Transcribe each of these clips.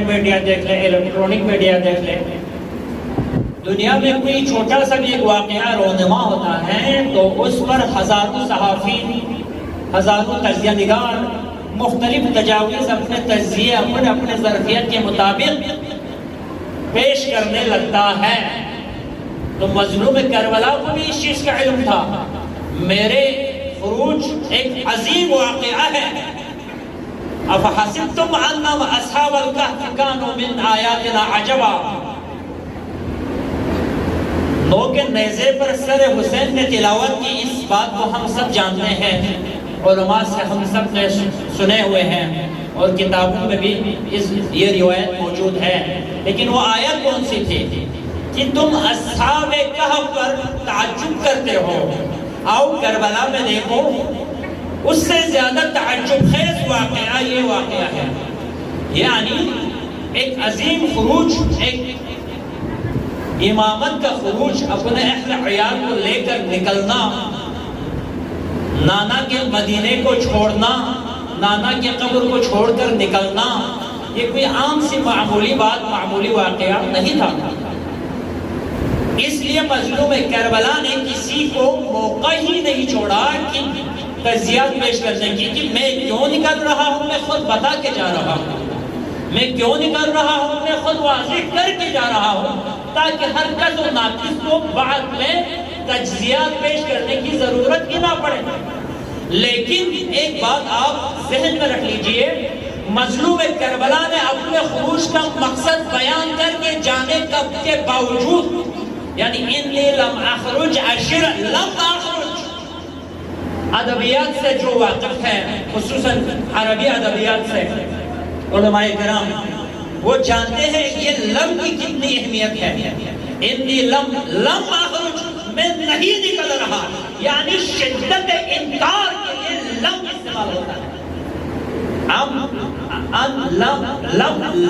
Media دیکھ لیں، electronic media دیکھ لیں، دنیا میں کوئی چھوٹا سا بھی ایک واقعہ رونما ہوتا ہے تو اس پر ہزاروں صحافی، ہزاروں تجزیہ نگار مختلف تجاویز اپنے تجزیے اپنے ظرفیت کے مطابق پیش کرنے لگتا ہے۔ تو مظلوم کربلا کو بھی اس چیز کا علم تھا، میرے خروج ایک عظیم واقعہ ہے۔ افحسبتم انما اصحاب الکہف کانوا من آیاتنا عجبا، نو کے نیزے پر سر حسین نے تلاوت کی، اس بات کو ہم سب جانتے ہیں، علماء سے ہم سب نے سنے ہوئے ہیں اور کتابوں میں بھی یہ روایت موجود ہے۔ لیکن وہ آیت کون سی تھی کہ تم اصحاب کہف پر تعجب کرتے ہو؟ آؤ کربلا میں دیکھو، اس سے زیادہ تعجب خیز واقعہ یہ واقعہ ہے، یعنی ایک عظیم خروج، ایک امامت کا خروج، اپنے اہل عیال کو لے کر نکلنا، نانا کے مدینے کو چھوڑنا، نانا کے قبر کو چھوڑ کر نکلنا، یہ کوئی عام سی معمولی بات، معمولی واقعہ نہیں تھا۔ اس لیے مظلوم کربلا نے کسی کو موقع ہی نہیں چھوڑا کہ تجزیات پیش کرنے کی، کہ میں کیوں نکل رہا ہوں، میں خود بتا کے جا رہا ہوں، میں کیوں نکل رہا ہوں، میں خود واضح کر کے جا رہا ہوں، تاکہ ہر کس و ناقص کو بعد میں تجزیات پیش کرنے کی ضرورت ہی نہ پڑے۔ لیکن ایک بات آپ ذہن میں رکھ لیجئے، مظلوم کربلا نے اپنے خروج کا مقصد بیان کر کے جانے کے باوجود، یعنی انی لم اخرج عشرا لم اخرج، ادبیات سے جو واقف ہے، خصوصاً عربی ادبیات سے علماء کرام، وہ جانتے ہیں یہ لم کی کتنی اہمیت ہے۔ انی لم اخرج، میں نہیں نکل رہا، یعنی شدت انکار کے لیے لم استعمال ہوتا ہے۔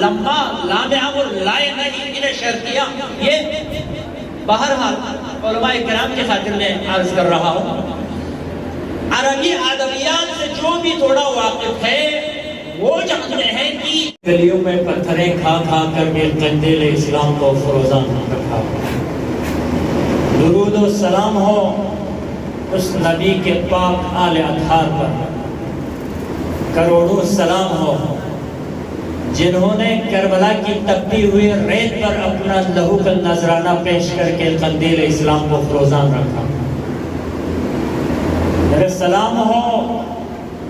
لما لام امر لائے نہیں انہیں شرطیہ، یہ بہرحال علماء کرام کے خاطر میں عرض کر رہا ہوں۔ عربی ادبیات سے جو بھی تھوڑا واقف ہے وہ جانتے ہیں کہ گلیوں میں پتھریں کھا کھا کر کے قندیل اسلام کو فروزان رکھا۔ درود و سلام ہو اس نبی کے پاک آل اطہار پر، کروڑوں سلام ہو جنہوں نے کربلا کی تپتی ہوئی ریت پر اپنا لہو کا نذرانہ پیش کر کے قندیل اسلام کو فروزان رکھا۔ میرے سلام ہو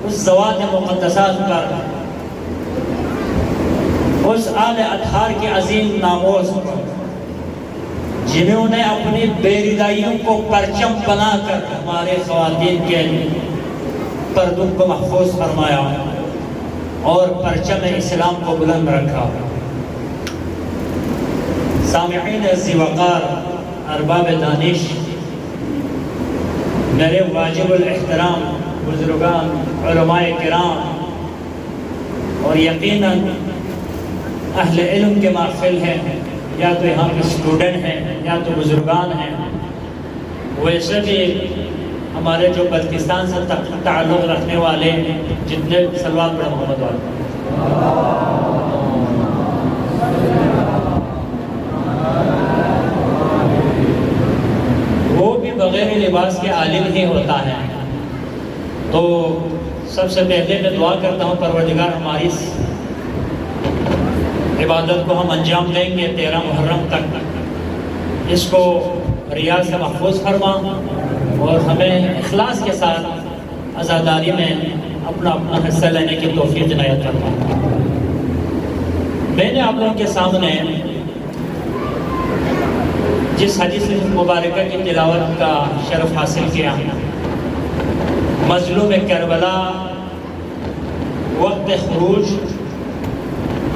اس ذوات مقدسات پر، اس آل اطہار کے عظیم ناموز پر، جنہوں نے اپنی بیردائیوں کو پرچم بنا کر ہمارے خواتین کے پردوں کو محفوظ فرمایا اور پرچم اسلام کو بلند رکھا۔ سامعین عزیز وقار، ارباب دانش، میرے واجب الاحترام بزرگان، علماء کرام، اور یقیناً اہل علم کے محفل ہیں، یا تو یہاں کے اسٹوڈنٹ ہیں یا تو بزرگان ہیں، ویسے بھی ہمارے جو بلتستان سے تعلق رکھنے والے جتنے صلوات پڑھ محمد والے، وہ بھی بغیر لباس کے عالم ہی ہوتا ہے۔ تو سب سے پہلے میں دعا کرتا ہوں پروردگار ہماری عبادت کو ہم انجام دیں گے 13 محرم تک، اس کو ریا سے محفوظ فرما اور ہمیں اخلاص کے ساتھ عزاداری میں اپنا حصہ لینے کی توفیق عنایت فرما۔ میں نے آپ لوگوں کے سامنے جس حدیث مبارکہ کی تلاوت کا شرف حاصل کیا، مظلوم کربلا وقت خروج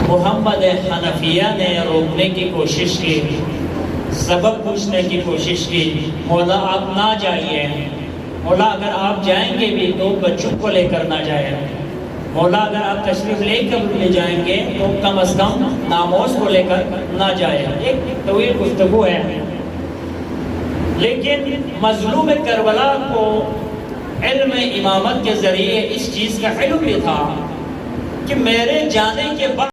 محمد حنفیہ نے روکنے کی کوشش کی، سبب پوچھنے کی کوشش کی، مولا آپ نہ جائیے، مولا اگر آپ جائیں گے بھی تو بچوں کو لے کر نہ جائیں، مولا اگر آپ تشریف لے جائیں گے تو کم از کم ناموز کو لے کر نہ جائیں۔ ایک طویل گفتگو ہے، لیکن مظلوم کربلا کو علم امامت کے ذریعے اس چیز کا علم بھی تھا کہ میرے جانے کے بعد